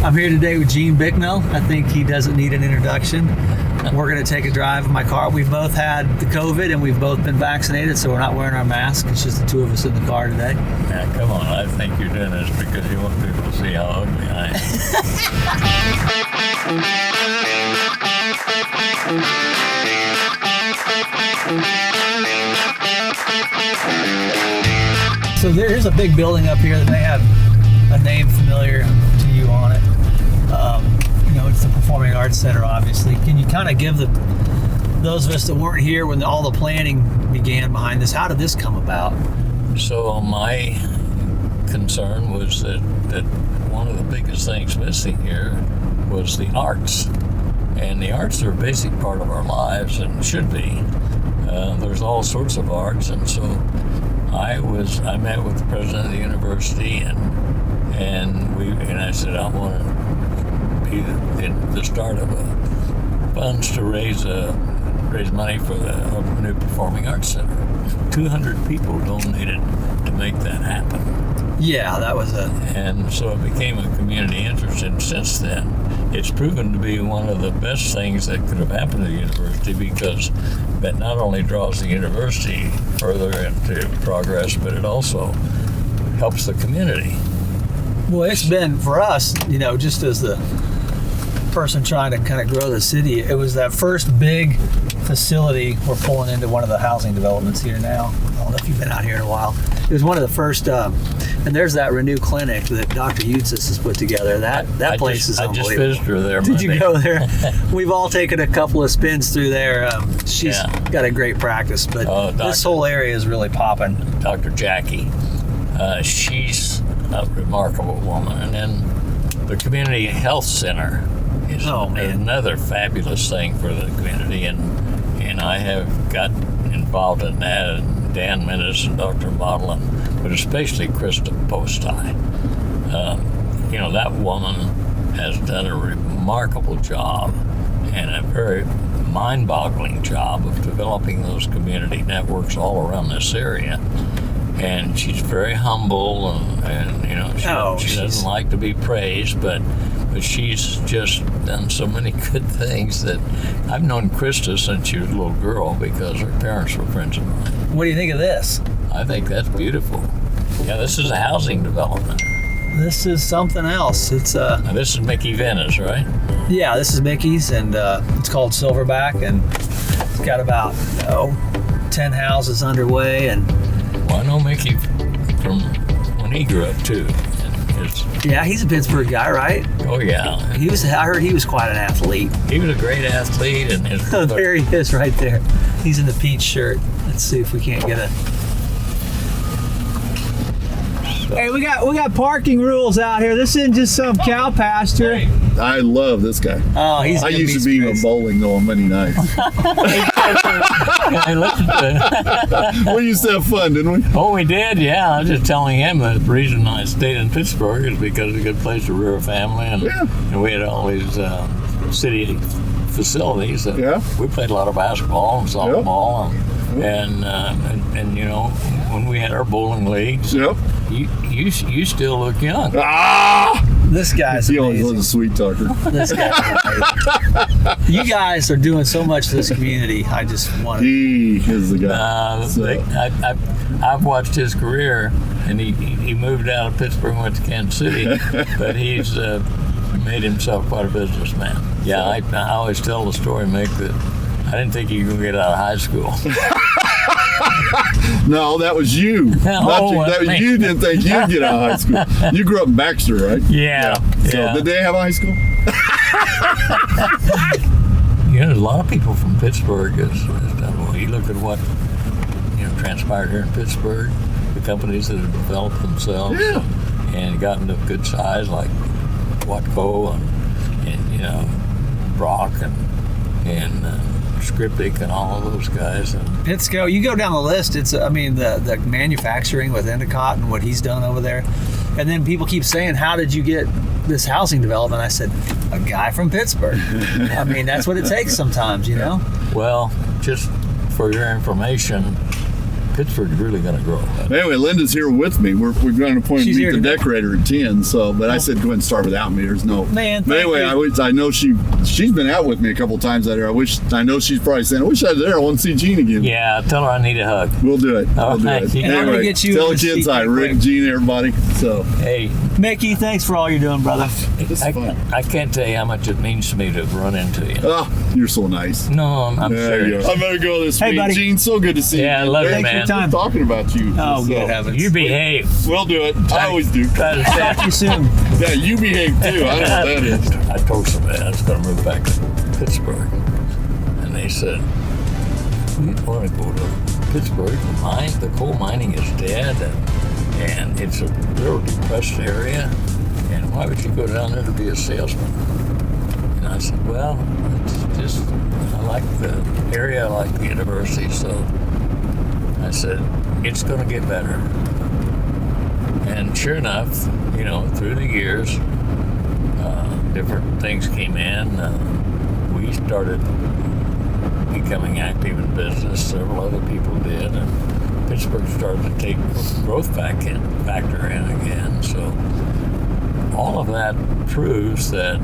I'm here today with Gene Bicknell. I think he doesn't need an introduction. We're going to take a drive in my car. We've both had the COVID and we've both been vaccinated, so we're not wearing our masks. It's just the two of us in the car today. Yeah, come on. I think you're doing this because you want people to see how ugly I am. So there is a big building up here that may have a name familiar to you on it. It's the Performing Arts Center, obviously. Can you kind of give those of us that weren't here when all the planning began behind this, how did this come about? So my concern was that one of the biggest things missing here was the arts. And the arts are a basic part of our lives and should be. There's all sorts of arts, and so I met with the president of the university and I said I want to be the start of funds to raise money for the new Performing Arts Center. 200 people donated to make that happen. Yeah, that was And so it became a community interest, and since then it's proven to be one of the best things that could have happened to the university, because that not only draws the university further into progress, but it also helps the community. Well, it's been, for us, just as the person trying to kind of grow the city, it was that first big facility. We're pulling into one of the housing developments here now. I don't know if you've been out here in a while. It was one of the first, and there's that Renew Clinic that Dr. Eutzis has put together. That place is unbelievable. I just visited her there Monday. Did you go there? We've all taken a couple of spins through there. She's got a great practice, but this whole area is really popping. Dr. Jackie, she's a remarkable woman. And then the Community Health Center is another fabulous thing for the community, and I have got involved in that, and Dan Minnis and Dr. Modlin, but especially Krista Postai. That woman has done a remarkable job and a very mind-boggling job of developing those community networks all around this area. And she's very humble, and she doesn't like to be praised, but she's just done so many good things that I've known Krista since she was a little girl because her parents were friends of mine. What do you think of this? I think that's beautiful. Yeah, this is a housing development. This is something else. It's now, this is Mickey Venice, right? Yeah, this is Mickey's, and it's called Silverback, and it's got about 10 houses underway. And well, I know Mickey from when he grew up too. Yeah, he's a Pittsburg guy, right? Oh yeah. I heard he was quite an athlete. He was a great athlete, and his there he is, right there. He's in the peach shirt. Let's see if we can't get a. Hey, we got parking rules out here. This isn't just some cow pasture. I love this guy. Oh, I used to be bowling on many nights. Hey, listen to it. We used to have fun, didn't we? Oh, we did, yeah. I was just telling him that the reason I stayed in Pittsburgh is because it's a good place to rear a family, and we had all these city facilities. We played a lot of basketball and softball, and when we had our bowling leagues, you still look young. This guy's he amazing. always was a sweet talker. This guy's amazing. You guys are doing so much for this community. I just want to. He is the guy. I've watched his career, and he moved out of Pittsburgh and went to Kansas City, but he's made himself quite a businessman. Yeah, I always tell the story, Mick, that I didn't think you could get out of high school. No, that was you. You didn't think you'd get out of high school. You grew up in Baxter, right? Yeah. So did they have a high school? There's a lot of people from Pittsburgh has done well. You look at what transpired here in Pittsburgh, the companies that have developed themselves and gotten to good size, like Watco and Brock and Skripnik and all of those guys. And Pittsco, you go down the list, it's the manufacturing with Endicott and what he's done over there. And then people keep saying, how did you get this housing development? I said, a guy from Pittsburgh. That's what it takes sometimes, Well, just for your information, Pittsburgh's really going to grow. Anyway, Linda's here with me. We're going to point She's meet here the today. decorator at 10. So, but I said go ahead and start without me. There's no. Man, But anyway, thank you. I know she's been out with me a couple times out here. I know she's probably saying, I wish I was there. I want to see Gene again. Yeah, tell her I need a hug. We'll do it. All We'll do right. it. And I'm gonna Anyway, get you tell in the the kids seat hi, real Rick, quick. Gene, everybody. So Hey, Mickey, thanks for all you're doing, brother. it's fun. I can't tell you how much it means to me to run into you. Oh, you're so nice. No, I'm There you serious. are. I better go this Hey, week. buddy. Gene, so good to see you. Yeah, I love you, Thanks for your man. time. Talking about you. Oh, So, good heavens. You behave. We'll do it. I always do. Try to Talk to you soon. Yeah, you behave too. I don't know what that is. I told somebody I was going to move back to Pittsburgh, and they said, "We want to go to Pittsburgh. The coal mining is dead, and it's a real depressed area. And why would you go down there to be a salesman?" And I said, "Well, it's just I like the area, I like the university, so." I said, "It's going to get better." And sure enough, through the years, different things came in. We started becoming active in business. Several other people did, and Pittsburgh started to take growth factor in again. So all of that proves that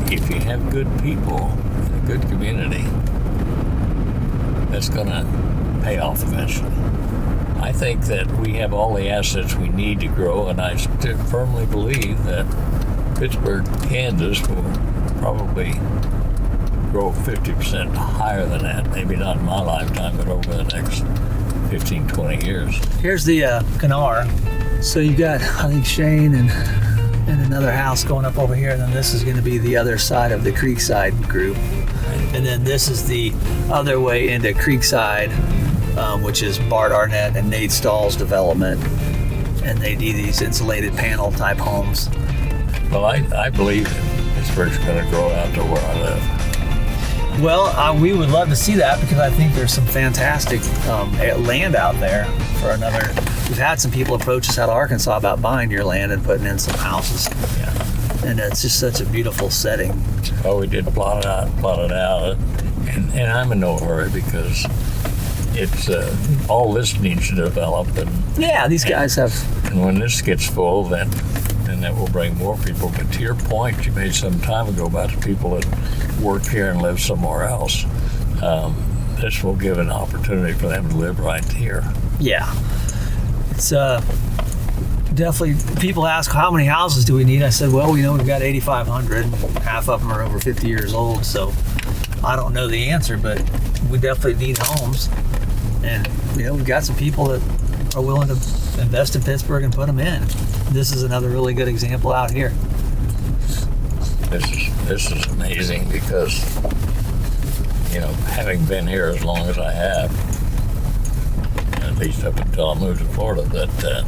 if you have good people in a good community, that's going to pay off eventually. I think that we have all the assets we need to grow, and I still firmly believe that Pittsburgh, Kansas will probably grow 50% higher than that. Maybe not in my lifetime, but over the next 15, 20 years. Here's the Canar. So you got, I think, Shane and another house going up over here, and then this is going to be the other side of the Creekside group. And then this is the other way into Creekside, which is Bart Arnett and Nate Stahl's development. And they do these insulated panel type homes. Well, I believe Pittsburgh's going to grow out to where I live. Well, we would love to see that because I think there's some fantastic land out there for another. We've had some people approach us out of Arkansas about buying your land and putting in some houses. Yeah. And it's just such a beautiful setting. Well, we did plot it out, and I'm in no hurry because it's all this needs to develop, and Yeah, these guys have. and when this gets full, then that will bring more people. But to your point you made some time ago about the people that work here and live somewhere else, this will give an opportunity for them to live right here. Yeah. It's definitely. People ask how many houses do we need. I said, well, we've got 8,500. Half of them are over 50 years old, so I don't know the answer, but we definitely need homes. And we've got some people that are willing to invest in Pittsburgh and put them in. This is another really good example out here. This is amazing because having been here as long as I have, at least up until I moved to Florida, that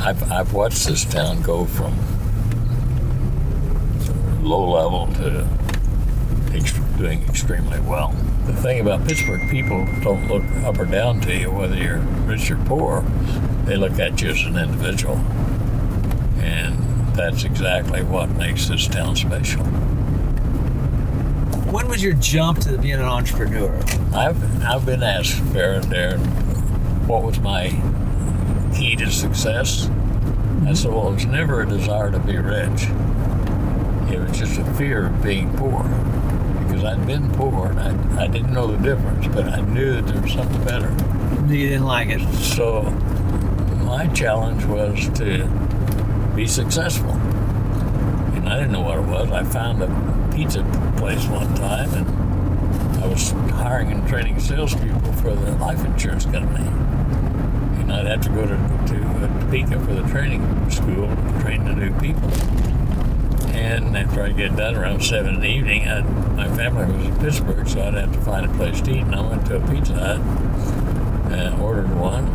I've watched this town go from low level to doing extremely well. The thing about Pittsburgh, people don't look up or down to you whether you're rich or poor. They look at you as an individual. And that's exactly what makes this town special. When was your jump to being an entrepreneur? I've been asked, Darren, what was my key to success? I said, well, it was never a desire to be rich. It was just a fear of being poor. Because I'd been poor and I didn't know the difference, but I knew that there was something better. You didn't like it. So my challenge was to be successful. And I didn't know what it was. I found a pizza place one time, and I was hiring and training salespeople for the life insurance company. And I'd have to go to Topeka for the training school to train the new people. And after I get done around 7 in the evening, my family was in Pittsburgh, so I'd have to find a place to eat. And I went to a Pizza Hut and ordered one.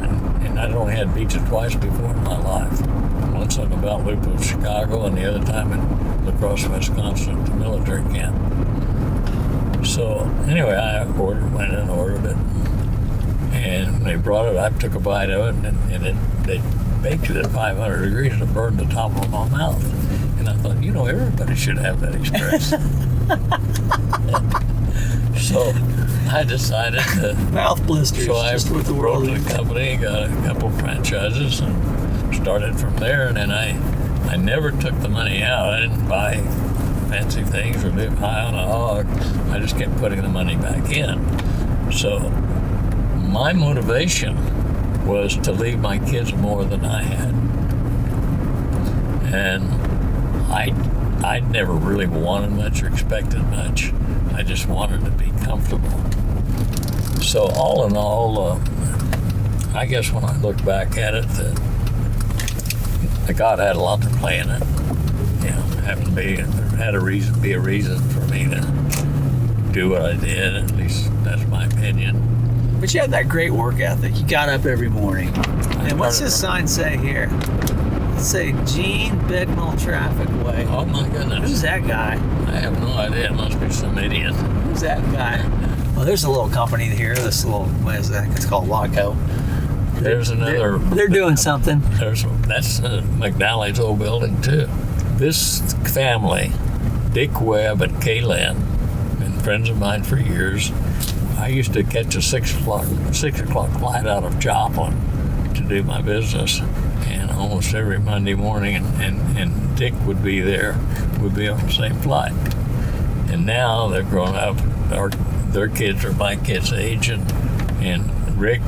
And I'd only had pizza twice before in my life. Once on the Belt Loop of Chicago, and the other time in La Crosse, Wisconsin, at the military camp. So anyway, I went and ordered it. And when they brought it, I took a bite of it, and they baked it at 500 degrees and it burned the top of my mouth. And I thought, everybody should have that experience. So I decided to. Mouth blisters. So I just what the wrote world to is. the company, got a couple franchises, and started from there. And then I never took the money out. I didn't buy fancy things or live high on a hog. I just kept putting the money back in. So my motivation was to leave my kids more than I had. And I'd never really wanted much or expected much. I just wanted to be comfortable. So all in all, I guess when I look back at it, that God had a lot to play in it. You know, had a reason for me to do what I did. At least that's my opinion. But you had that great work ethic. You got up every morning. And what's this sign say here? It say Gene Bicknell Traffic Way. Oh my goodness. Who's that guy? I have no idea. It must be some idiot. Who's that guy? Well, there's a little company here. This little, what is that? It's called Laco. There's another. They're doing something. That's McNally's old building too. This family, Dick Webb and Kay Lynn, been friends of mine for years. I used to catch a 6 o'clock flight out of Joplin to do my business, and almost every Monday morning, and Dick would be there. We'd be on the same flight. And now they're grown up. Their kids are my kids' age, and Rick,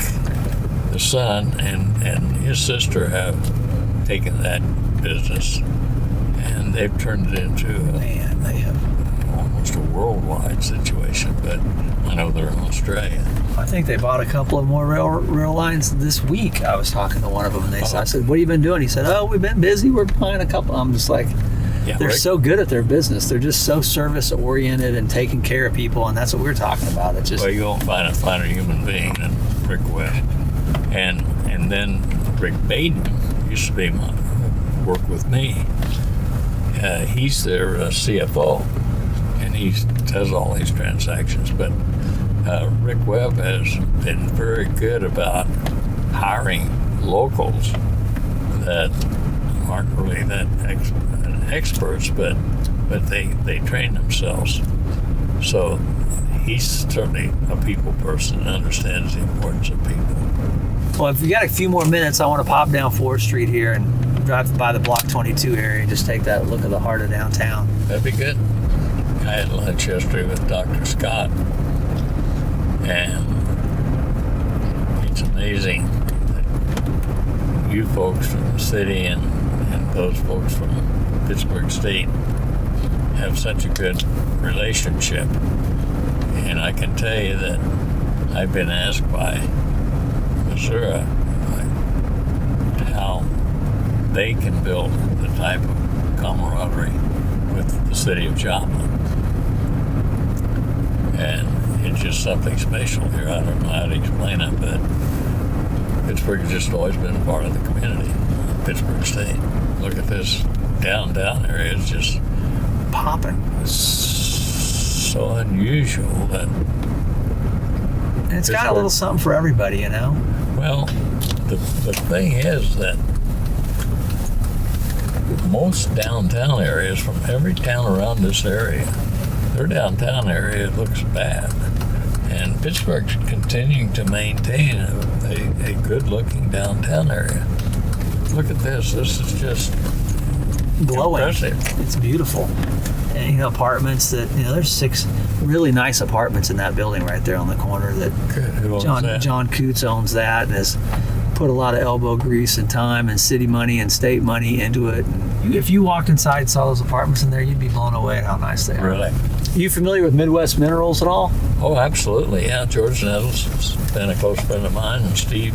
the son, and his sister have taken that business, and they've turned it into Man, they have. almost a worldwide situation. But I know they're in Australia. I think they bought a couple of more rail lines this week. I was talking to one of them, and I said, "What have you been doing?" He said, "Oh, we've been busy. We're buying a couple." I'm just like, Yeah, they're Rick, so good at their business. They're just so service oriented and taking care of people, and that's what we're talking about. It's just well, you won't find a finer human being than Rick Webb. And then Rick Baden used to be work with me. He's their CFO, and he does all these transactions. But Rick Webb has been very good about hiring locals that aren't really that experts, but they train themselves. So he's certainly a people person and understands the importance of people. well. If you got a few more minutes, I want to pop down 4th Street here and drive by the Block 22 area and just take that look at the heart of downtown. That'd be good. I had lunch yesterday with Dr. Scott, and it's amazing that you folks from the city and those folks from Pittsburg State have such a good relationship. And I can tell you that I've been asked by Missouri how they can build the type of camaraderie with the city of Joplin. And it's just something special here. I don't know how to explain it, but Pittsburgh has just always been a part of the community, Pittsburg State. Look at this downtown area. It's just Popping. so unusual that, And it's got a little something for everybody, you know? well, the thing is that most downtown areas from every town around this area, their downtown area looks bad. And Pittsburgh's continuing to maintain a good-looking downtown area. Look at this. This is just Glowing. impressive. It's beautiful. And, you know, apartments that, you know, there's 6 really nice apartments in that building right there on the corner that Good. Who owns that? John Coots owns that and has put a lot of elbow grease and time and city money and state money into it. And if you walked inside and saw those apartments in there, you'd be blown away at how nice they are. Really? You familiar with Midwest Minerals at all? Oh, absolutely. Yeah, George Nettles has been a close friend of mine, and Steve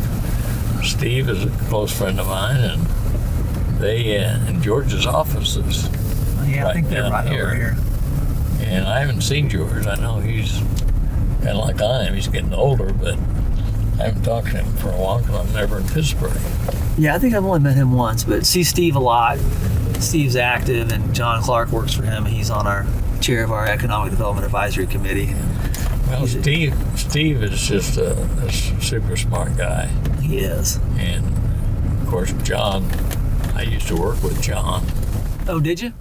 is a close friend of mine, and they in George's offices. Yeah, I think they're right over here. And I haven't seen George. I know he's kind of like I am. He's getting older, but I haven't talked to him for a while because I'm never in Pittsburgh. Yeah, I think I've only met him once, but see Steve a lot. Steve's active, and John Clark works for him. He's on our chair of our Economic Development Advisory Committee. Well, Steve is just a super smart guy. He is. And, of course, John, I used to work with John. Oh, did you?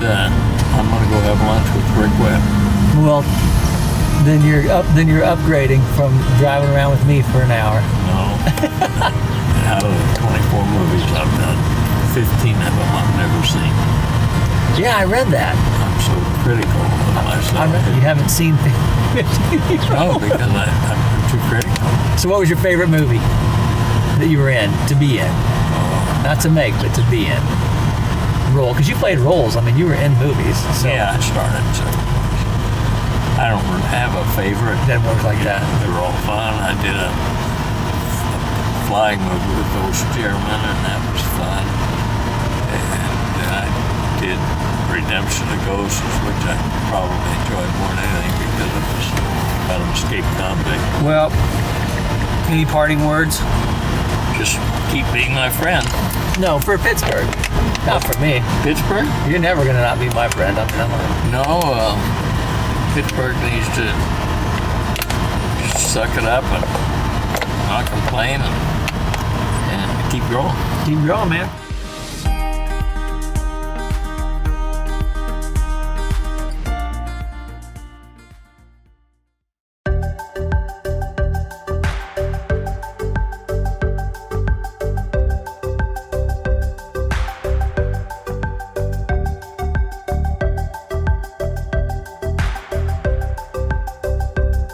I'm going to go have lunch with Rick Webb. Well, then you're upgrading from driving around with me for an hour. No. Out of the 24 movies I've done, 15 of them I've never seen. Yeah, I read that. I'm so critical of myself. You haven't seen 15. No, because I'm too critical. So what was your favorite movie that you were in, to be in? Not to make, but to be in. Role, because you played roles. I mean, you were in movies. So. Yeah, I started. So I don't really have a favorite. That works like that. They were all fun. I did a flying movie with those chairmen, and that was fun. And I did Redemption of Ghosts, which I probably enjoyed more than anything because it was kind of escape convict. Well, any parting words? Just keep being my friend. No, for Pittsburgh. Not for me. Pittsburgh? You're never going to not be my friend. I'm telling you. No, Pittsburgh needs to just suck it up and not complain and keep growing. Keep growing, man.